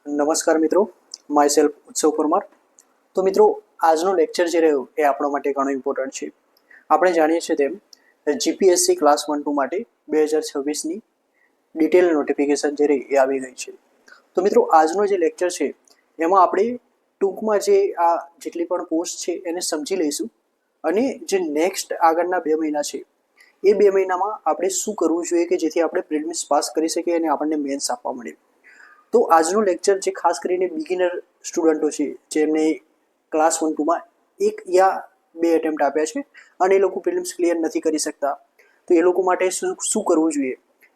નમસ્કાર મિત્રો, my self ઉત્સવ પરમાર. તો મિત્રો, આજનો લેક્ચર જે રહ્યો એ આપણા માટે ઘણો ઇમ્પોર્ટન્ટ છે. આપણે જાણીએ છીએ તેમ જીપીએસસી ક્લાસ 1-2 માટે 2026ની ડિટેલ નોટિફિકેશન જે રહી એ આવી ગઈ છે. તો મિત્રો, આજનો જે લેક્ચર છે એમાં આપણે ટૂંકમાં જે આ જેટલી પણ પોસ્ટ છે એને સમજી લઈશું અને જે નેક્સ્ટ આગળના 2 મહિના છે એ 2 મહિનામાં આપણે શું કરવું જોઈએ કે જેથી આપણે પ્રિલિમ્સ પાસ કરી શકીએ અને આપણને મેન્સ આપવા મળે. તો આજનું લેક્ચર જે ખાસ કરીને બિગિનર સ્ટુડન્ટો છે જેમને ક્લાસ 1-2માં 1 યા 2 એટેમ્પ્ટ આપ્યા છે અને એ લોકો પ્રિલિમ્સ ક્લિયર નથી કરી શકતા, તો એ લોકો માટે શું કરવું જોઈએ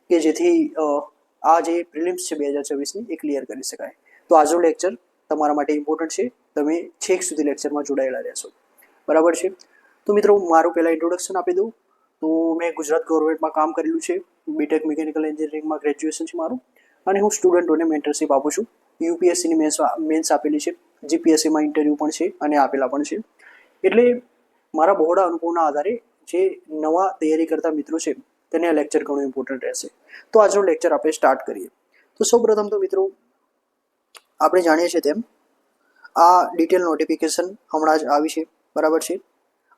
કે જેથી આ જે પ્રિલિમ્સ છે 2026ની એ ક્લિયર કરી શકાય. તો આજનું લેક્ચર તમારા માટે ઇમ્પોર્ટન્ટ છે, તમે છેક સુધી લેક્ચરમાં જોડાયેલા રહેશો. બરાબર છે. તો મિત્રો, મારું પહેલાં ઇન્ટ્રોડક્શન આપી દઉં. તો મેં ગુજરાત ગવર્મેન્ટમાં કામ કરેલું છે, બીટેક મિકેનિકલ એન્જિનિયરિંગમાં ગ્રેજ્યુએશન છે મારું, અને હું સ્ટુડન્ટોને મેન્ટરશીપ આપું છું. યુપીએસસીની મેન્સ આપેલી છે, જીપીએસસીમાં ઇન્ટરવ્યૂ પણ છે અને આપેલા પણ છે. એટલે મારા બહોળા અનુભવના આધારે જે નવા તૈયારી કરતા મિત્રો છે તેને આ લેક્ચર ઘણું ઇમ્પોર્ટન્ટ રહેશે. તો આજનો લેક્ચર આપણે સ્ટાર્ટ કરીએ. તો સૌપ્રથમ તો મિત્રો, આપણે જાણીએ છીએ તેમ આ ડિટેલ નોટિફિકેશન હમણાં જ આવી છે, બરાબર છે.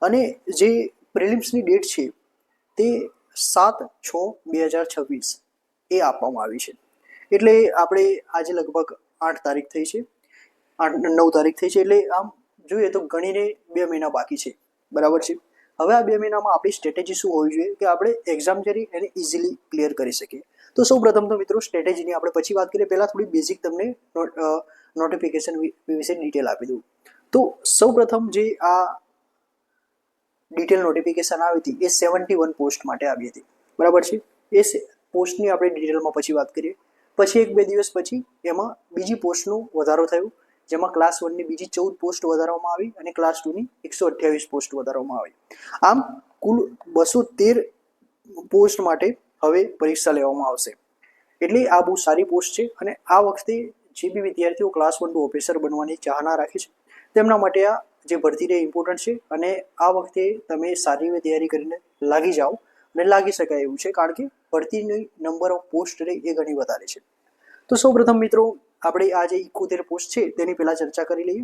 અને જે પ્રિલિમ્સની ડેટ છે તે 7/6/2026 એ આપવામાં આવી છે. એટલે આપણે આજે લગભગ 8 તારીખ થઈ છે, 9 તારીખ થઈ છે. એટલે આમ જોઈએ તો ગણીને 2 મહિના બાકી છે, બરાબર છે. હવે આ 2 મહિનામાં આપણી સ્ટ્રેટેજી શું હોવી જોઈએ કે આપણે એક્ઝામ જરી એને ઇઝીલી ક્લિયર કરી શકીએ. તો સૌ પ્રથમ તો મિત્રો, સ્ટ્રેટેજીની આપણે પછી વાત કરીએ, પહેલાં થોડી બેઝિક તમને નોટિફિકેશન વિશે ડિટેલ આપી દઉં. તો સૌ પ્રથમ જે આ ડિટેલ નોટિફિકેશન આવી હતી એ 71 પોસ્ટ માટે આવી હતી, બરાબર છે. એ પોસ્ટની આપણે ડિટેલમાં પછી વાત કરીએ. પછી 1-2 દિવસ પછી એમાં બીજી પોસ્ટનો વધારો થયો, જેમાં ક્લાસ 1ની બીજી 14 પોસ્ટ વધારવામાં આવી અને ક્લાસ 2ની 128 પોસ્ટ વધારવામાં આવી. આમ કુલ 213 પોસ્ટ માટે હવે પરીક્ષા લેવામાં આવશે. એટલે આ બહુ સારી પોસ્ટ છે અને આ વખતે જે બી વિદ્યાર્થીઓ ક્લાસ 1-2 ઓફિસર બનવાની ચાહના રાખે છે તેમના માટે આ જે ભરતી રહે ઇમ્પોર્ટન્ટ છે. અને આ વખતે તમે સારી એવી તૈયારી કરીને લાગી જાઓ અને લાગી શકાય એવું છે, કારણ કે ભરતીની નંબર ઓફ પોસ્ટ રહે એ ઘણી વધારે છે. તો સૌપ્રથમ મિત્રો, આપણે આ જે 71 પોસ્ટ છે તેની પહેલાં ચર્ચા કરી લઈએ.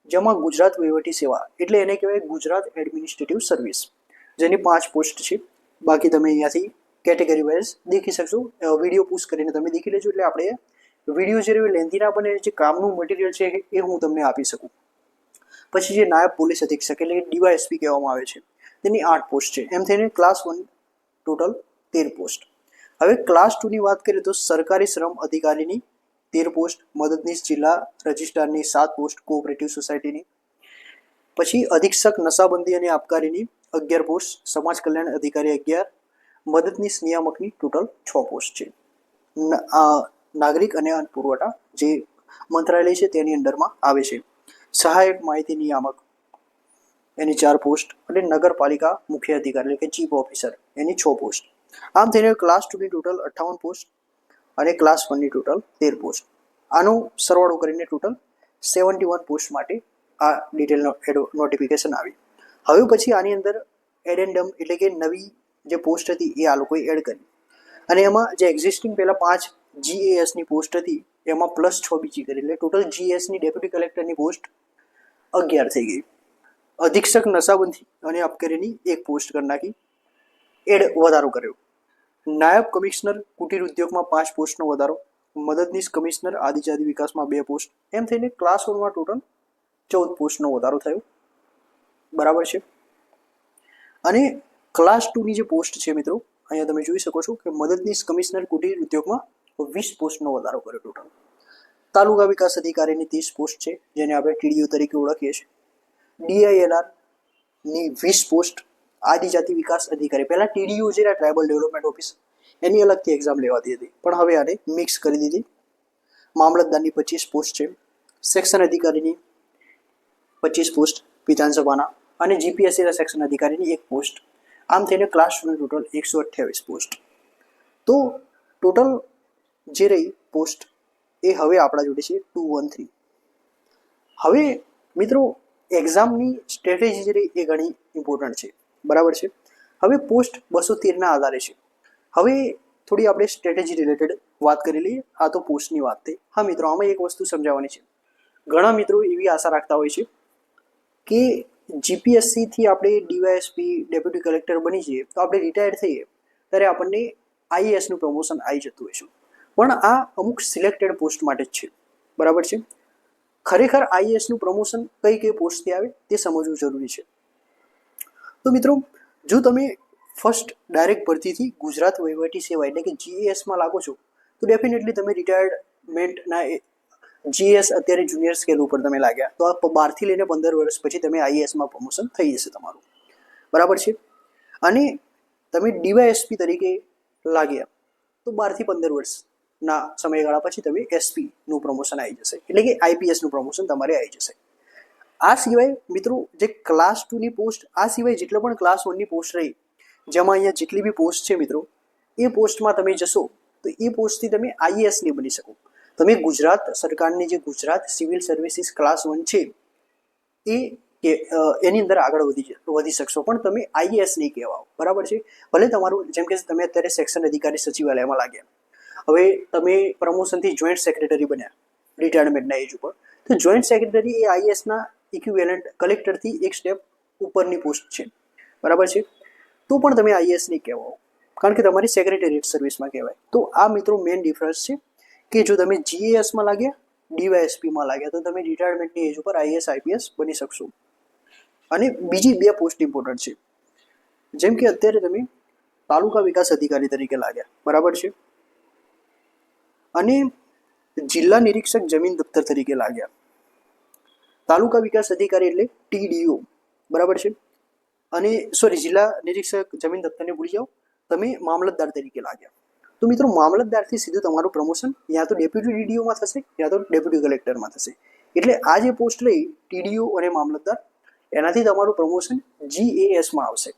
જેમાં ગુજરાત વહીવટી સેવા એટલે એને કહેવાય ગુજરાત એડમિનિસ્ટ્રેટિવ સર્વિસ, જેની 5 પોસ્ટ છે. બાકી તમે અહીંયાથી કેટેગરી વાઇઝ દેખી શકશો. વિડીયો પુશ કરીને તમે દેખી લેજો, એટલે આપણે વિડીયો જે રહ્યો લેન્થી ના બને, જે કામનું મટીરિયલ છે એ હું તમને આપી શકું. પછી જે નાયબ પોલીસ અધિક્ષક એટલે ડીવાયએસપી કહેવામાં આવે છે, તેની 8 પોસ્ટ છે. એમ થઈને ક્લાસ 1 ટોટલ 13 પોસ્ટ. હવે ક્લાસ 2ની વાત કરીએ તો સરકારી શ્રમ અધિકારીની 13 પોસ્ટ, મદદનીશ જિલ્લા રજિસ્ટ્રારની 7 પોસ્ટ કોઓપરેટિવ સોસાયટીની. પછી અધિક્ષક નશાબંધી અને આબકારીની 11 પોસ્ટ, સમાજ કલ્યાણ અધિકારી 11, મદદનીશ નિયામકની ટોટલ 6 પોસ્ટ છે. નાગરિક અને અન્ન પુરવઠા જે મંત્રાલય છે તેની અંડરમાં આવે છે. સહાયક માહિતી નિયામક એની 4 પોસ્ટ અને નગરપાલિકા મુખ્ય અધિકારી એટલે કે ચીફ ઓફિસર એની 6 પોસ્ટ. આમ થઈને ક્લાસ 2ની ટોટલ 58 પોસ્ટ અને ક્લાસ 1ની ટોટલ 13 પોસ્ટ. આનો સરવાળો કરીને ટોટલ 71 પોસ્ટ માટે આ ડિટેલ નોટિફિકેશન આવી. હવે પછી આની અંદર એડેન્ડમ એટલે કે નવી જે પોસ્ટ હતી એ આ લોકોએ એડ કરી અને એમાં જે એક્ઝિસ્ટિંગ પહેલાં 5 જીએએસની પોસ્ટ હતી એમાં +6 બીજી કરી, એટલે ટોટલ જીએસની ડેપ્યુટી કલેક્ટરની પોસ્ટ 11 થઈ ગઈ. અધિક્ષક નશાબંધી અને આબકારીની 1 પોસ્ટ કરી નાખી, વધારો કર્યો. નાયબ કમિશનર કુટીર ઉદ્યોગમાં 5 પોસ્ટનો વધારો, મદદનીશ કમિશનર આદિજાતિ વિકાસમાં 2 પોસ્ટ. એમ થઈને ક્લાસ 1માં ટોટલ 14 પોસ્ટનો વધારો થયો, બરાબર છે. અને ક્લાસ 2ની જે પોસ્ટ છે મિત્રો, અહીંયા તમે જોઈ શકો છો કે મદદનીશ કમિશનર કુટીર ઉદ્યોગમાં 20 પોસ્ટનો વધારો કર્યો ટોટલ. તાલુકા વિકાસ અધિકારીની 30 પોસ્ટ છે, જેને આપણે ટીડીઓ તરીકે ઓળખીએ છીએ. ડીઆઈએલઆરની 20 પોસ્ટ, આદિજાતિ વિકાસ અધિકારી, પહેલાં ટીડીઓ જે ટ્રાઇબલ ડેવલપમેન્ટ ઓફિસ એની અલગથી એક્ઝામ લેવાતી હતી, પણ હવે આને મિક્સ કરી દીધી. મામલતદારની 25 પોસ્ટ છે, સેક્શન અધિકારીની 25 પોસ્ટ વિધાનસભાના, અને જીપીએસસીના સેક્શન અધિકારીની 1 પોસ્ટ. આમ થઈને ક્લાસ 2ની ટોટલ 128 પોસ્ટ. તો ટોટલ જે રહી પોસ્ટ એ હવે આપણા જોડે છે 213. હવે મિત્રો, એક્ઝામની સ્ટ્રેટેજી જે રહી એ ઘણી ઇમ્પોર્ટન્ટ છે, બરાબર છે. હવે પોસ્ટ 213ના આધારે છે. હવે થોડી આપણે સ્ટ્રેટેજી રિલેટેડ વાત કરી લઈએ. આ તો પોસ્ટની વાત થઈ. હા મિત્રો, આમાં એક વસ્તુ સમજાવવાની છે. ઘણા મિત્રો એવી આશા રાખતા હોય છે કે જીપીએસસીથી આપણે ડીવાયએસપી ડેપ્યુટી કલેક્ટર બની જઈએ તો આપણે રિટાયર્ડ થઈએ ત્યારે આપણને આઈએએસનું પ્રમોશન આવી જતું હોય છે. પણ આ અમુક સિલેક્ટેડ પોસ્ટ માટે જ છે, બરાબર છે. ખરેખર આઈએએસનું પ્રમોશન કઈ કઈ પોસ્ટથી આવે તે સમજવું જરૂરી છે. તો મિત્રો, જો તમે ફર્સ્ટ ડાયરેક્ટ ભરતીથી ગુજરાત વહીવટી સેવા એટલે કે જીએએસમાં લાગો છો તો ડેફિનેટલી તમે રિટાયર્ડમેન્ટના જીએસ અત્યારે જુનિયર સ્કેલ ઉપર તમે લાગ્યા તો આ 12 થી લઈને 15 વર્ષ પછી તમે આઈએએસમાં પ્રમોશન થઈ જશે તમારું, બરાબર છે. અને તમે ડીવાયએસપી તરીકે લાગ્યા તો 12 થી 15 વર્ષના સમયગાળા પછી તમે એસપીનું પ્રમોશન આવી જશે, એટલે કે આઈપીએસનું પ્રમોશન તમારે આવી જશે. આ સિવાય મિત્રો જે ક્લાસ 2ની પોસ્ટ, આ સિવાય જેટલો પણ ક્લાસ 1ની પોસ્ટ રહી, જેમાં અહીંયા જેટલી બી પોસ્ટ છે મિત્રો, એ પોસ્ટમાં તમે જશો તો એ પોસ્ટથી તમે આઈએએસ નહીં બની શકો. તમે ગુજરાત સરકારની જે ગુજરાત સિવિલ સર્વિસીસ ક્લાસ 1 છે એની અંદર આગળ વધી શકશો, પણ તમે આઈએએસ નહીં કહેવાઓ, બરાબર છે. ભલે તમારું જેમ કે તમે અત્યારે સેક્શન અધિકારી સચિવાલયમાં લાગ્યા, હવે તમે પ્રમોશનથી જોઈન્ટ સેક્રેટરી બન્યા રિટાયરમેન્ટના એજ ઉપર, તો જોઈન્ટ સેક્રેટરી એ આઈએએસના ઇક્વિવેલન્ટ કલેક્ટરથી એક સ્ટેપ ઉપરની પોસ્ટ છે, બરાબર છે. તો પણ તમે આઈએએસ નહીં કહેવાઓ, કારણ કે તમારી સેક્રેટરીએટ સર્વિસમાં કહેવાય. તો આ મિત્રો મેઇન ડિફરન્સ છે કે જો તમે જીએએસમાં લાગ્યા, ડીવાયએસપીમાં લાગ્યા તો તમે રિટાયરમેન્ટની એજ ઉપર આઈએએસ આઈપીએસ બની શકશો. અને બીજી 2 પોસ્ટ ઇમ્પોર્ટન્ટ છે, જેમ કે અત્યારે તમે તાલુકા વિકાસ અધિકારી તરીકે લાગ્યા, બરાબર છે, અને જિલ્લા નિરીક્ષક જમીન દફતર તરીકે લાગ્યા. તાલુકા વિકાસ અધિકારી એટલે ટીડીઓ, બરાબર છે, અને સોરી, જિલ્લા નિરીક્ષક જમીન દફતરને ભૂલી જાઓ, તમે મામલતદાર તરીકે લાગ્યા. તો મિત્રો, મામલતદારથી સીધું તમારું પ્રમોશન યા તો ડેપ્યુટી ડીડીઓમાં થશે યા તો ડેપ્યુટી કલેક્ટરમાં થશે. એટલે આ જે પોસ્ટ રહી ટીડીઓ અને મામલતદાર, એનાથી તમારું પ્રમોશન જીએએસમાં આવશે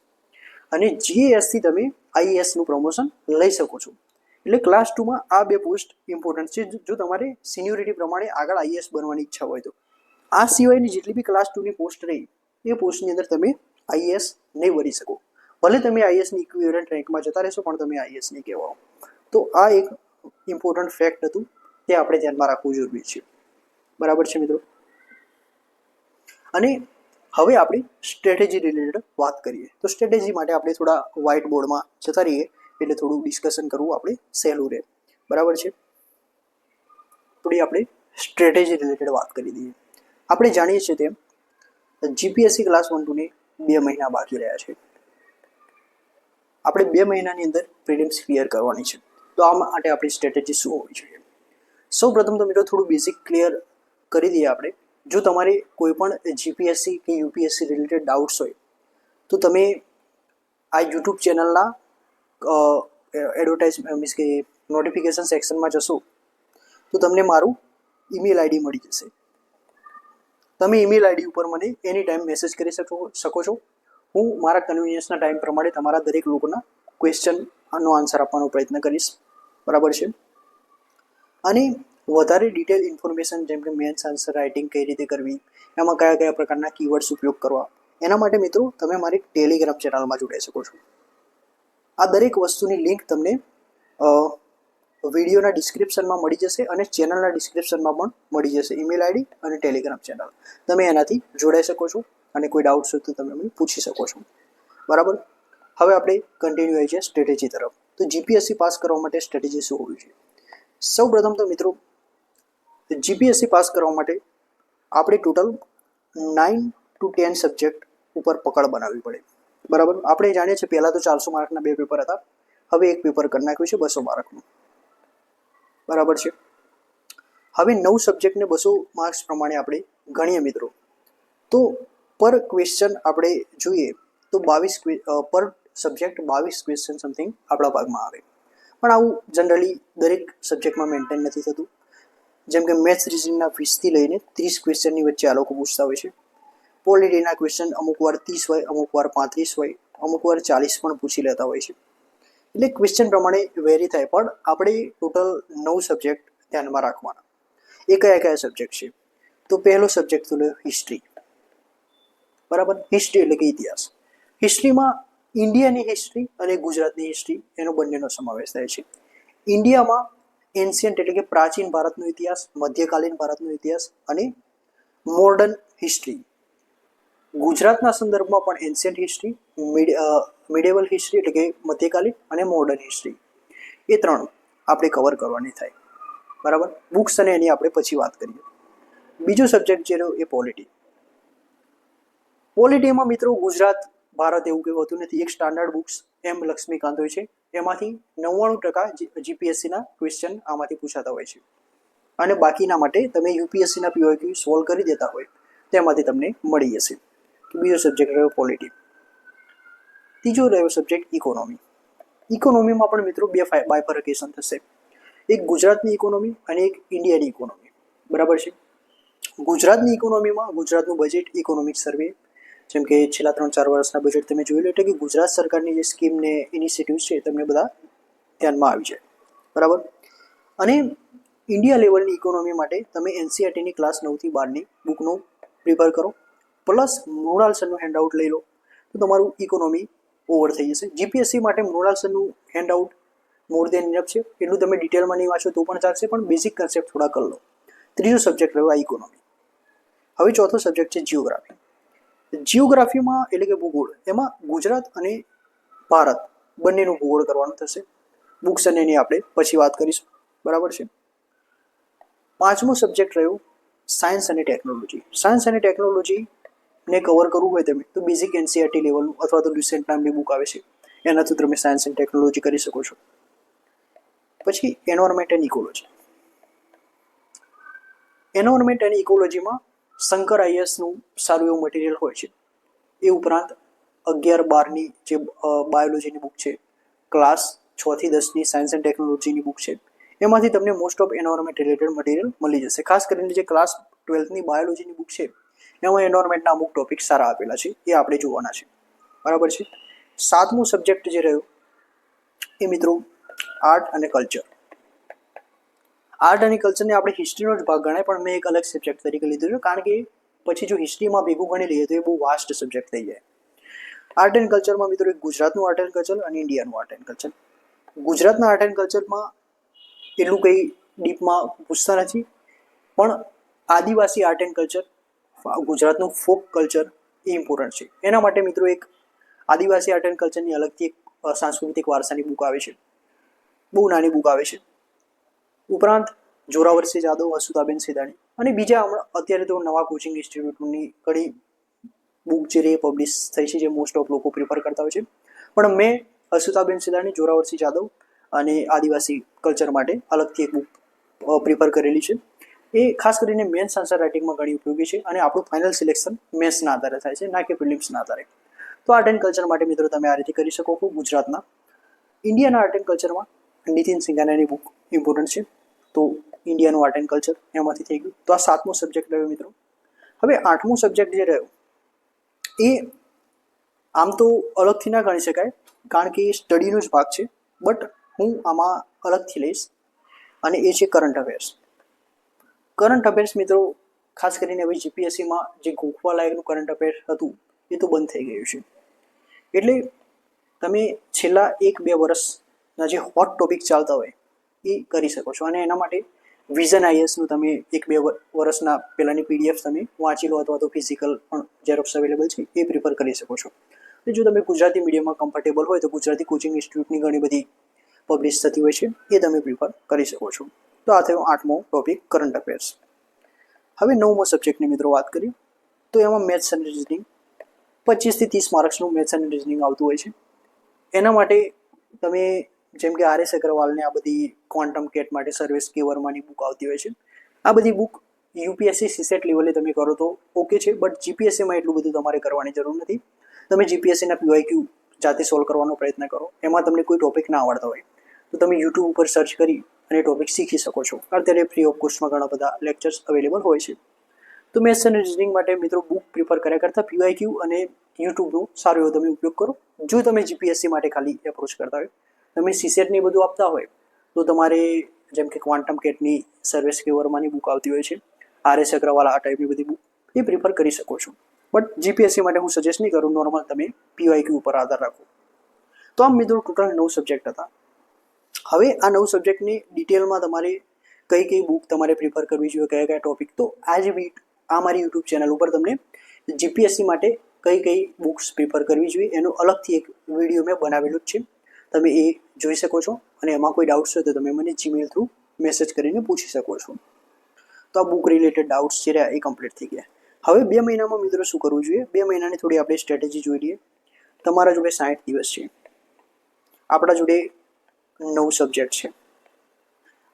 અને જીએએસથી તમે આઈએએસનું પ્રમોશન લઈ શકો છો. એટલે ક્લાસ 2માં આ 2 પોસ્ટ ઇમ્પોર્ટન્ટ છે જો તમારે સિનિયોરિટી પ્રમાણે આગળ આઈએએસ બનવાની ઈચ્છા હોય તો. આ સિવાયની જેટલી બી ક્લાસ 2ની પોસ્ટ રહી એ પોસ્ટની અંદર તમે આઈએએસ નહીં બની શકો. ભલે તમે આઈએએસની ઇક્વિવેલન્ટ રેન્કમાં જતા રહેશો પણ તમે આઈએએસ નહીં કહેવાઓ. તો આ એક ઇમ્પોર્ટન્ટ ફેક્ટ હતું, તે આપણે ધ્યાનમાં રાખવું જરૂરી છે, બરાબર છે મિત્રો. અને હવે આપણે સ્ટ્રેટેજી રિલેટેડ વાત કરીએ તો સ્ટ્રેટેજી માટે આપણે થોડા વ્હાઇટ બોર્ડમાં જતા રહીએ એટલે થોડું ડિસ્કશન કરવું આપણે સહેલું રહે, બરાબર છે. થોડી આપણે સ્ટ્રેટેજી રિલેટેડ વાત કરી દઈએ. આપણે જાણીએ છીએ તેમ જીપીએસસી ક્લાસ 1-2ને 2 મહિના બાકી રહ્યા છે. આપણે 2 મહિનાની અંદર પ્રિલિમ્સ ક્લિયર કરવાની છે. તો આ માટે આપણી સ્ટ્રેટેજી શું હોવી જોઈએ? સૌ પ્રથમ તો મિત્રો થોડું બેઝિક ક્લિયર કરી દઈએ આપણે. જો તમારે કોઈ પણ જીપીએસસી કે યુપીએસસી રિલેટેડ ડાઉટ્સ હોય તો તમે આ યુટ્યુબ ચેનલના એડવર્ટાઇઝ મીન્સ કે નોટિફિકેશન સેક્શનમાં જશો તો તમને મારું ઈમેલ આઈડી મળી જશે. તમે ઈમેલ આઈડી ઉપર મને એની ટાઈમ મેસેજ કરી શકો છો. હું મારા કન્વિનિયન્સના ટાઈમ પ્રમાણે તમારા દરેક લોકોના ક્વેશ્ચનનો આન્સર આપવાનો પ્રયત્ન કરીશ, બરાબર છે. અને વધારે ડિટેલ ઇન્ફોર્મેશન જેમ કે મેન્સ આન્સર રાઇટિંગ કઈ રીતે કરવી, એમાં કયા કયા પ્રકારના કીવર્ડ્સ ઉપયોગ કરવા, એના માટે મિત્રો તમે મારી ટેલિગ્રામ ચેનલમાં જોડાઈ શકો છો. આ દરેક વસ્તુની લિંક તમને વિડીયોના ડિસ્ક્રિપ્શનમાં મળી જશે અને ચેનલના ડિસ્ક્રિપ્શનમાં પણ મળી જશે, ઈમેલ આઈડી અને ટેલિગ્રામ ચેનલ. તમે એનાથી જોડાઈ શકો છો અને કોઈ ડાઉટ્સ હોય તો તમે મને પૂછી શકો છો, બરાબર. હવે આપણે કન્ટિન્યુ આવી છે સ્ટ્રેટેજી તરફ. તો જીપીએસસી પાસ કરવા માટે સ્ટ્રેટેજી શું હોવી જોઈએ? સૌ પ્રથમ તો મિત્રો જીપીએસસી પાસ કરવા માટે આપણે ટોટલ 9 to 10 સબ્જેક્ટ ઉપર પકડ બનાવવી પડે, બરાબર. આપણે જાણીએ છીએ પહેલાં તો 400 માર્કના 2 પેપર હતા, હવે એક પેપર કરી નાખ્યું છે 200 માર્કનું, બરાબર છે. હવે 9 સબ્જેક્ટને 200 માર્ક્સ પ્રમાણે આપણે ગણીએ મિત્રો તો પર ક્વેશ્ચન આપણે જોઈએ તો 22 પર સબ્જેક્ટ 22 ક્વેશ્ચન સમથિંગ આપણા ભાગમાં આવે. પણ આવું જનરલી દરેક સબ્જેક્ટમાં મેન્ટેન નથી થતું. જેમ કે મેથ્સ રિઝનિંગના 20થી લઈને 30 ક્વેશ્ચનની વચ્ચે આ લોકો પૂછતા હોય છે. પોલિટીના ક્વેશ્ચન અમુક વાર 30 હોય, અમુક વાર 35 હોય, અમુક વાર 40 પણ પૂછી લેતા હોય છે. એટલે ક્વેશ્ચન પ્રમાણે વેરી થાય, પણ આપણે ટોટલ 9 સબ્જેક્ટ ધ્યાનમાં રાખવાના. એ કયા કયા સબ્જેક્ટ છે? તો પહેલો સબ્જેક્ટ તો લે હિસ્ટ્રી, બરાબર. હિસ્ટ્રી એટલે કે ઇતિહાસ. હિસ્ટ્રીમાં ઇન્ડિયાની હિસ્ટ્રી અને ગુજરાતની હિસ્ટ્રી એનો બંનેનો સમાવેશ થાય છે. ઇન્ડિયામાં એન્શિયન્ટ એટલે કે પ્રાચીન ભારતનો ઇતિહાસ, મધ્યકાલીન ભારતનો ઇતિહાસ અને મોડર્ન હિસ્ટ્રી. ગુજરાતના સંદર્ભમાં પણ એન્શિયન્ટ હિસ્ટ્રી, મિડેવલ હિસ્ટ્રી એટલે કે મધ્યકાલીન અને મોડર્ન હિસ્ટ્રી, એ ત્રણ આપણે કવર કરવાની થાય. બરાબર. બુક્સ અને એની આપણે પછી વાત કરીએ. બીજો સબ્જેક્ટ જે રહ્યો એ પોલિટી. પોલિટીમાં મિત્રો ગુજરાત ભારત એવું કંઈ હોતું નથી. એક સ્ટાન્ડર્ડ બુક્સ એમ લક્ષ્મીકાંત હોય છે, એમાંથી 99% જીપીએસસીના ક્વેશ્ચન આમાંથી પૂછાતા હોય છે, અને બાકીના માટે તમે યુપીએસસીના પીવાયક્યુ સોલ્વ કરી દેતા હોય તેમાંથી તમને મળી જશે. બીજો સબ્જેક્ટ રહ્યો પોલિટી. ત્રીજો રહ્યો સબ્જેક્ટ ઇકોનોમી. ઇકોનોમીમાં પણ મિત્રો બે બાયફર્કેશન થશે, એક ગુજરાતની ઇકોનોમી અને એક ઇન્ડિયાની ઇકોનોમી. બરાબર છે. ગુજરાતની ઇકોનોમીમાં ગુજરાતનું બજેટ, ઇકોનોમિક સર્વે, જેમ કે છેલ્લા 3-4 વર્ષના બજેટ તમે જોઈ લો, એટલે કે ગુજરાત સરકારની જે સ્કીમ ને ઇનિશિયેટિવ્સ છે તમને બધા ધ્યાનમાં આવી જાય. બરાબર. અને ઇન્ડિયા લેવલની ઇકોનોમી માટે તમે એનસીઈઆરટીની ક્લાસ 9 થી 12ની બુકનું પ્રિપેર કરો, પ્લસ મૃણાલ સરનું હેન્ડઆઉટ લઈ લો તો તમારું ઇકોનોમી ઓવર થઈ જશે. જીપીએસસી માટે મૃણાલ સરનું હેન્ડઆઉટ મોર દેન ઇનફ છે, એટલું તમે ડિટેલમાં નહીં વાંચો તો પણ ચાલશે, પણ બેઝિક કન્સેપ્ટ થોડા કરી લો. ત્રીજો સબ્જેક્ટ રહ્યો આ ઇકોનોમી. હવે ચોથો સબ્જેક્ટ છે જીઓગ્રાફી. જીઓગ્રાફીમાં એટલે કે ભૂગોળ, એમાં ગુજરાત અને ભારત બંનેનું ભૂગોળ કરવાનું થશે. બુક્સ અને એની આપણે પછી વાત કરીશું. બરાબર છે. પાંચમો સબ્જેક્ટ રહ્યો સાયન્સ અને ટેકનોલોજી. સાયન્સ અને ટેકનોલોજીને કવર કરવું હોય તમે તો બેઝિક એનસીઈઆરટી લેવલનું અથવા તો લ્યુસેન્ટ નામની બુક આવે છે, એનાથી તમે સાયન્સ એન્ડ ટેકનોલોજી કરી શકો છો. પછી environment and ecology. Environment and ઇકોલોજીમાં શંકર આઈએસનું સારું એવું મટીરિયલ હોય છે. એ ઉપરાંત 11-12ની જે બાયોલોજીની બુક છે, ક્લાસ 6 થી 10ની સાયન્સ એન્ડ ટેકનોલોજીની બુક છે, એમાંથી તમને most of environment related material મળી જશે. ખાસ કરીને જે ક્લાસ 12ની બાયોલોજીની બુક છે એમાં એન્વાયરમેન્ટના અમુક ટોપિક સારા આપેલા છે, એ આપણે જોવાના છે. બરાબર છે. સાતમો સબ્જેક્ટ જે રહ્યો એ મિત્રો આર્ટ અને કલ્ચર. આર્ટ અને કલ્ચરને આપણે હિસ્ટ્રીનો જ ભાગ ગણાય, પણ મેં એક અલગ સબ્જેક્ટ તરીકે લીધું છે, કારણ કે પછી જો હિસ્ટ્રીમાં ભેગું ગણી લઈએ તો એ બહુ વાસ્ટ સબ્જેક્ટ થઈ જાય. આર્ટ એન્ડ કલ્ચરમાં મિત્રો એક ગુજરાતનું આર્ટ એન્ડ કલ્ચર અને ઇન્ડિયાનું આર્ટ એન્ડ કલ્ચર. ગુજરાતના આર્ટ એન્ડ કલ્ચરમાં એટલું કંઈ ડીપમાં પૂછતા નથી, પણ આદિવાસી આર્ટ એન્ડ કલ્ચર, ગુજરાતનું ફોક કલ્ચર એ ઇમ્પોર્ટન્ટ છે. એના માટે મિત્રો એક આદિવાસી આર્ટ એન્ડ કલ્ચરની અલગથી એક સાંસ્કૃતિક વારસાની બુક આવે છે, બહુ નાની બુક આવે છે. ઉપરાંત જોરાવરસિંહ જાદવ, અસુતાબેન સેદાણી અને બીજા હમણાં અત્યારે તો નવા કોચિંગ ઇન્સ્ટિટ્યૂટની ઘણી બુક જે રે પબ્લિશ થઈ છે, જે મોસ્ટ ઓફ લોકો પ્રિફર કરતા હોય છે. પણ મેં અસુતાબેન સેદાણી, જોરાવરસિંહ જાદવ અને આદિવાસી કલ્ચર માટે અલગથી એક બુક પ્રિફર કરેલી છે. એ ખાસ કરીને મેન્સ આન્સર રાઇટિંગમાં ઘણી ઉપયોગી છે, અને આપણું ફાઇનલ સિલેક્શન મેન્સના આધારે થાય છે, ના કે પ્રિલિમ્સના આધારે. તો આર્ટ એન્ડ કલ્ચર માટે મિત્રો તમે આ રીતે કરી શકો છો. ગુજરાતના ઇન્ડિયાના આર્ટ એન્ડ કલ્ચરમાં નીતિન સિંઘાનિયાની બુક ઇમ્પોર્ટન્ટ છે, તો ઇન્ડિયાનું આર્ટ એન્ડ કલ્ચર એમાંથી થઈ ગયું. તો આ સાતમો સબ્જેક્ટ રહ્યો મિત્રો. હવે આઠમો સબ્જેક્ટ જે રહ્યો એ આમ તો અલગથી ના ગણી શકાય, કારણ કે એ સ્ટડીનો જ ભાગ છે, બટ હું આમાં અલગથી લઈશ, અને એ છે કરંટ અફેર્સ. કરંટ અફેર્સ મિત્રો ખાસ કરીને હવે જીપીએસસીમાં જે ગોખવા લાયકનું કરંટ અફેર હતું એ તો બંધ થઈ ગયું છે. એટલે તમે છેલ્લા 1-2 વર્ષના જે હોટ ટોપિક ચાલતા હોય એ કરી શકો છો, અને એના માટે વિઝન આઈએસનું તમે 1-2 વર્ષના પહેલાંની પીડીએફ તમે વાંચી લો, અથવા તો ફિઝિકલ પણ ઝેરોક્સ અવેલેબલ છે એ પ્રિફર કરી શકો છો. તો જો તમે ગુજરાતી મીડિયમમાં કમ્ફર્ટેબલ હોય તો ગુજરાતી કોચિંગ ઇન્સ્ટિટ્યૂટની ઘણી બધી પબ્લિશ થતી હોય છે, એ તમે પ્રિફર કરી શકો છો. તો આ થયો 8મો ટોપિક કરંટ અફેર્સ. હવે 9મો સબ્જેક્ટની મિત્રો વાત કરીએ તો એમાં મેથ્સ અને રિઝનિંગ. 25 થી 30 માર્ક્સનું મેથ્સ અને રિઝનિંગ આવતું હોય છે. એના માટે તમે જેમ કે આરએસ અગ્રવાલને આ બધી ક્વોન્ટમ કેટ માટે સર્વિસ કે વર્માની બુક આવતી હોય છે, આ બધી બુક યુપીએસસી સીસેટ લેવલે તમે કરો તો ઓકે છે, બટ જીપીએસસીમાં એટલું બધું તમારે કરવાની જરૂર નથી. તમે જીપીએસસીના પીવાયક્યુ જાતે સોલ્વ કરવાનો પ્રયત્ન કરો. એમાં તમને કોઈ ટોપિક ના આવડતા હોય તો તમે યુટ્યુબ ઉપર સર્ચ કરી અને ટોપિક શીખી શકો છો. અત્યારે ફ્રી ઓફ કોસ્ટમાં ઘણા બધા લેક્ચર્સ અવેલેબલ હોય છે. તો મેથ્સ અને રિઝનિંગ માટે મિત્રો બુક પ્રિફર કર્યા કરતાં પીવાયક્યુ અને યુટ્યુબનો સારો એવો તમે ઉપયોગ કરો. જો તમે જીપીએસસી માટે ખાલી એપ્રોચ કરતા હોય, તમે સીસેટની બધું આપતા હોય તો તમારે જેમ કે ક્વોન્ટમ કેટની સર્વિસ કે વર્માની બુક આવતી હોય છે, આરએસ અગ્રવાલ આ ટાઈપની બધી બુક એ પ્રિફર કરી શકો છો. બટ જીપીએસસી માટે હું સજેસ્ટ નહીં કરું, નોર્મલ તમે પીવાયક્યુ ઉપર આધાર રાખો. તો આમ મિત્રો ટોટલ 9 સબ્જેક્ટ હતા. હવે આ 9 સબ્જેક્ટની ડિટેલમાં તમારે કઈ કઈ બુક તમારે પ્રિફર કરવી જોઈએ, કયા કયા ટોપિક, તો આ મારી યુટ્યુબ ચેનલ ઉપર તમને જીપીએસસી માટે કઈ કઈ બુક્સ પ્રિફર કરવી જોઈએ એનો અલગથી એક વિડીયો મેં બનાવેલું જ છે, તમે એ જોઈ શકો છો. અને એમાં કોઈ ડાઉટ્સ હોય તો તમે મને જીમેલ થ્રુ મેસેજ કરીને પૂછી શકો છો. તો આ બુક રિલેટેડ ડાઉટ્સ જે રહ્યા એ કમ્પ્લીટ થઈ ગયા. હવે 2 મહિનામાં મિત્રો શું કરવું જોઈએ, 2 મહિનાની થોડી આપણે સ્ટ્રેટેજી જોઈ લઈએ. તમારા જોડે 60 દિવસ છે, આપણા જોડે 9 સબ્જેક્ટ છે.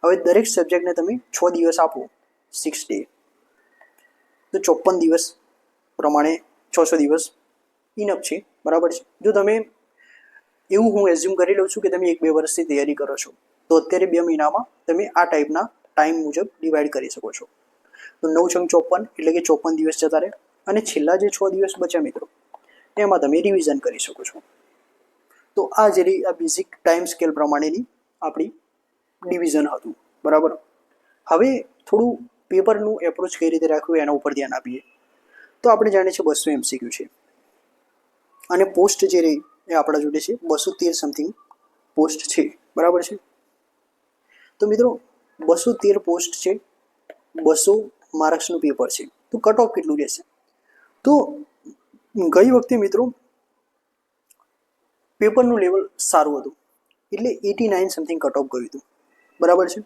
હવે દરેક સબ્જેક્ટને તમે 6 દિવસ આપો, 6 ડે, તો 54 દિવસ પ્રમાણે 600 દિવસ ઇનફ છે, બરાબર છે. જો તમે એવું હું એઝ્યુમ કરી લઉં છું કે તમે 1-2 વર્ષથી તૈયારી કરો છો, તો અત્યારે 2 મહિનામાં તમે આ ટાઈપના ટાઈમ મુજબ ડિવાઈડ કરી શકો છો. તો 9×54 એટલે કે 54 દિવસ જતા રહે, અને છેલ્લા જે 6 દિવસ બચ્યા મિત્રો એમાં તમે રિવિઝન કરી શકો છો. તો આ બેઝિક ટાઈમ સ્કેલ પ્રમાણેની આપણી ડિવિઝન હતું, બરાબર. હવે થોડું પેપરનું એપ્રોચ કઈ રીતે રાખવું એના ઉપર ધ્યાન આપીએ. તો આપણે જાણીએ છીએ 200 MCQ છે, અને પોસ્ટ જે રહી એ આપણા જોડે છે 213 સમથિંગ પોસ્ટ છે, બરાબર છે. તો મિત્રો 213 પોસ્ટ છે, 200 માર્ક્સનું પેપર છે, તો કટ ઓફ કેટલું રહેશે? તો ગઈ વખતે મિત્રો પેપરનું લેવલ સારું હતું એટલે 89 સમથિંગ કટ ઓફ ગયું હતું, બરાબર છે.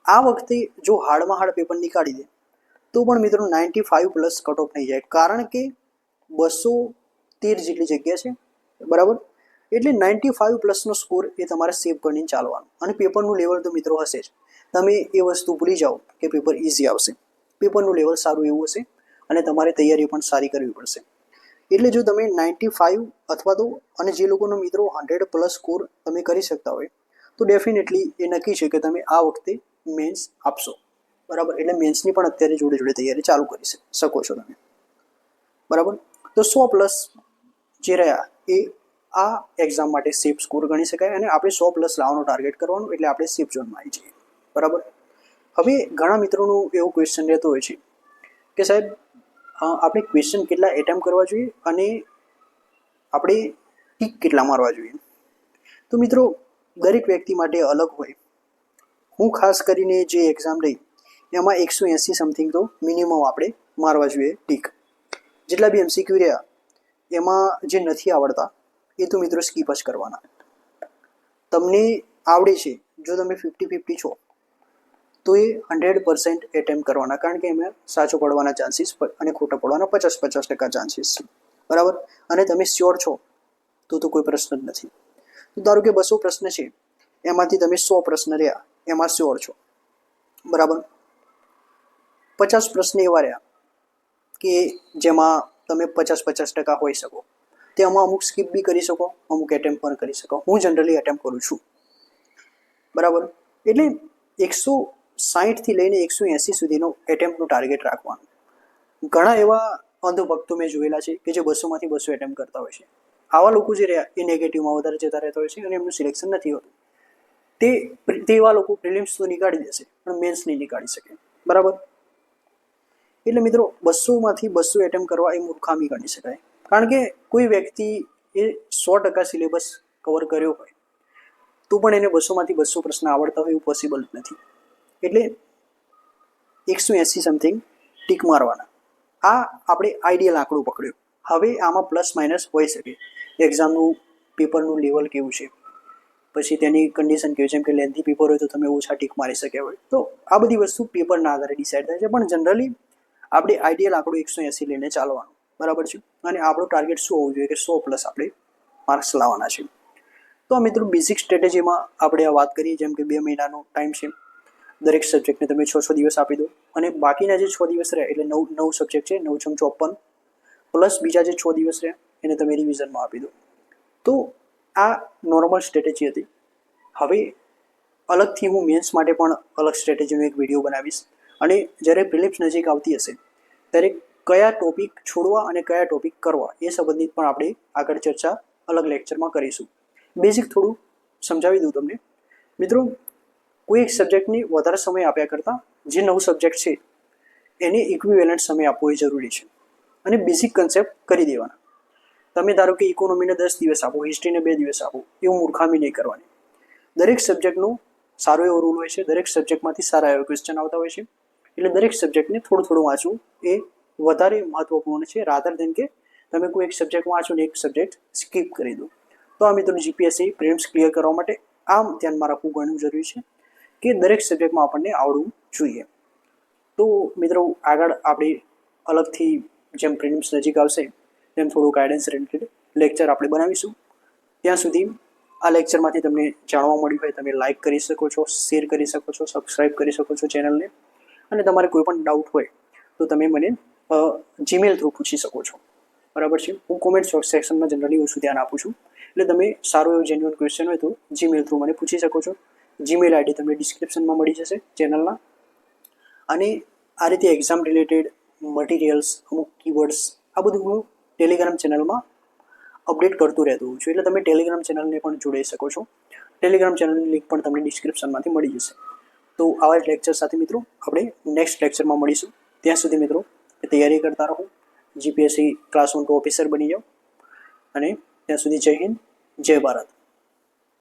આ વખતે જો હાર્ડમાં હાર્ડ પેપર નીકાળી દે તો પણ મિત્રો 95+ કટ ઓફ થઈ જાય, કારણ કે 213 જેટલી જગ્યા છે, બરાબર. એટલે 95+નો સ્કોર એ તમારે સેવ કરીને ચાલવાનો. અને પેપરનું લેવલ તો મિત્રો હશે જ, તમે એ વસ્તુ ભૂલી જાઓ કે પેપર ઇઝી આવશે. પેપરનું લેવલ સારું એવું હશે અને તમારે તૈયારી પણ સારી કરવી પડશે. એટલે જો તમે 95 અથવા તો, અને જે લોકોનો મિત્રો 100+ સ્કોર તમે કરી શકતા હોય તો ડેફિનેટલી એ નક્કી છે કે તમે આ વખતે મેન્સ આપશો, બરાબર. એટલે મેન્સની પણ અત્યારે જોડે જોડે તૈયારી ચાલુ કરી શકો છો તમે, બરાબર. તો 100+ જે રહ્યા એ આ એક્ઝામ માટે સેફ સ્કોર ગણી શકાય, અને આપણે 100+ લાવવાનો ટાર્ગેટ કરવાનો, એટલે આપણે સેફ ઝોનમાં આવી જઈએ, બરાબર. હવે ઘણા મિત્રોનો એવો ક્વેશ્ચન રહેતો હોય છે કે સાહેબ આપણે ક્વેશ્ચન કેટલા એટેમ્પ કરવા જોઈએ અને આપણે ટીક કેટલા મારવા જોઈએ. તો મિત્રો દરેક વ્યક્તિ માટે અલગ હોય. હું ખાસ કરીને જે એક્ઝામ લઈ એમાં 180 સમથિંગ તો મિનિમમ આપણે મારવા જોઈએ ટીક. જેટલા બી MCQ રહ્યા એમાં જે નથી આવડતા એ તો મિત્રો સ્કીપ જ કરવાના. તમને આવડે છે, જો તમે 50-50 છો તો એ 100% એટેમ્પ કરવાના, કારણ કે એમાં સાચો પડવાના ચાન્સીસ અને ખોટા પડવાના 50% ચાન્સીસ છે, બરાબર. અને તમે શ્યોર છો તો કોઈ પ્રશ્ન જ નથી. તો ધારો કે 200 પ્રશ્ન છે, એમાંથી તમે 100 પ્રશ્ન રહ્યા એમાં શ્યોર છો, બરાબર. 50 પ્રશ્ન એવા રહ્યા કે જેમાં તમે 50-50% હોઈ શકો, તેમાં અમુક સ્કીપ બી કરી શકો, અમુક એટેમ્પ પણ કરી શકો. હું જનરલી એટેમ્પ કરું છું, બરાબર. એટલે 160 થી લઈને 180 સુધીનો એટેમ્પનું ટાર્ગેટ રાખવાનું. ઘણા એવા અંધભક્તો મેં જોયેલા છે કે જે 200માંથી 200 એટેમ્પ કરતા હોય છે. આવા લોકો જે રહ્યા એ નેગેટિવમાં વધારે જતા રહેતા હોય છે અને એમનું સિલેક્શન નથી હોતું. તે એવા લોકો પ્રિલિમ્સ તો નીકાળી દેશે પણ મેન્સ નહીં નીકાળી શકે, બરાબર. એટલે મિત્રો 200માંથી 200 એટેમ્પ કરવા એ મૂર્ખામી ગણી શકાય, કારણ કે કોઈ વ્યક્તિ એ 100% સિલેબસ કવર કર્યો હોય તો પણ એને 200માંથી 200 પ્રશ્ન આવડતા હોય એવું પોસિબલ નથી. એટલે 180 સમથિંગ ટીક મારવાના. આ આપણે આઈડિયલ આંકડો પકડ્યો. હવે આમાં પ્લસ માઇનસ હોઈ શકે. એક્ઝામનું પેપરનું લેવલ કેવું છે, પછી તેની કન્ડિશન કેવી છે, જેમ કે લેન્થી પેપર હોય તો તમે ઓછા ટીક મારી શક્યા હોય. તો આ બધી વસ્તુ પેપરના આધારે ડિસાઇડ થાય છે, પણ જનરલી આપણે આઈડિયલ આંકડો 180 લઈને ચાલવાનું, બરાબર છે. અને આપણો ટાર્ગેટ શું હોવું જોઈએ કે 100+ આપણે માર્ક્સ લાવવાના છે. તો આ મિત્રો બેઝિક સ્ટ્રેટેજીમાં આપણે આ વાત કરીએ, જેમ કે 2 મહિનાનો ટાઈમ છે, દરેક સબ્જેક્ટને તમે 600 દિવસ આપી દો, અને બાકીના જે 6 દિવસ રહે એટલે 9 સબ્જેક્ટ છે, 9×54 પ્લસ બીજા જે 6 દિવસ રહે એને તમે રિવિઝનમાં આપી દો. તો આ નોર્મલ સ્ટ્રેટેજી હતી. હવે અલગથી હું મેન્સ માટે પણ અલગ સ્ટ્રેટેજીનો એક વિડીયો બનાવીશ, અને જ્યારે પ્રિલિમ્સ નજીક આવતી હશે ત્યારે કયા ટોપિક છોડવા અને કયા ટોપિક કરવા એ સંબંધિત પણ આપણે આગળ ચર્ચા અલગ લેક્ચરમાં કરીશું. બેઝિક થોડું સમજાવી દઉં તમને મિત્રો. કોઈ એક સબ્જેક્ટની વધારે સમય આપ્યા કરતાં જે 9 સબ્જેક્ટ છે એને ઇક્વિવેલન્ટ સમય આપવો એ જરૂરી છે, અને બેઝિક કન્સેપ્ટ કરી દેવાના. તમે ધારો કે ઇકોનોમીને 10 દિવસ આપો, હિસ્ટ્રીને 2 દિવસ આપો, એવું મૂર્ખામી નહીં કરવાની. દરેક સબ્જેક્ટનું સારો એવો રૂલ હોય છે, દરેક સબ્જેક્ટમાંથી સારા એવા ક્વેશ્ચન આવતા હોય છે, એટલે દરેક સબ્જેક્ટને થોડું થોડું વાંચવું એ વધારે મહત્વપૂર્ણ છે, રાધર દેન કે તમે કોઈ એક સબ્જેક્ટ વાંચો ને એક સબ્જેક્ટ સ્કીપ કરી દો. તો આ મિત્રો જીપીએસસી પ્રિલિમ્સ ક્લિયર કરવા માટે આમ ધ્યાનમાં રાખવું ઘણું જરૂરી છે કે દરેક સબ્જેક્ટમાં આપણને આવડવું જોઈએ. તો મિત્રો આગળ આપણે અલગથી જેમ પ્રિલિમ્સ નજીક આવશે તેમ થોડું ગાઈડન્સ રિલેટેડ લેક્ચર આપણે બનાવીશું. ત્યાં સુધી આ લેક્ચરમાંથી તમને જાણવા મળ્યું હોય તમે લાઇક કરી શકો છો, શેર કરી શકો છો, સબસ્ક્રાઇબ કરી શકો છો ચેનલને, અને તમારે કોઈ પણ ડાઉટ હોય તો તમે મને જીમેલ થ્રુ પૂછી શકો છો. બરાબર છે. હું કોમેન્ટ સેક્શનમાં જનરલી ઓછું ધ્યાન આપું છું, એટલે તમે સારો એવો જેન્યુઅન ક્વેશ્ચન હોય તો જીમેલ થ્રુ મને પૂછી શકો છો. જીમેલ આઈડી તમને ડિસ્ક્રિપ્શનમાં મળી જશે ચેનલના. અને આ રીતે એક્ઝામ રિલેટેડ મટીરિયલ્સ, અમુક કીવર્ડ્સ, આ બધું હું ટેલિગ્રામ ચેનલમાં અપડેટ કરતું રહેતું હોઉં છું, એટલે તમે ટેલિગ્રામ ચેનલને પણ જોડાઈ શકો છો. ટેલિગ્રામ ચેનલની લિંક પણ તમને ડિસ્ક્રિપ્શનમાંથી મળી જશે. તો આવા જ લેક્ચર સાથે મિત્રો આપણે નેક્સ્ટ લેક્ચરમાં મળીશું. ત્યાં સુધી મિત્રો તૈયારી કરતા રહો, જીપીએસસી ક્લાસ 1 ઓફિસર બની જાઓ, અને ત્યાં સુધી જય હિન્દ, જય ભારત.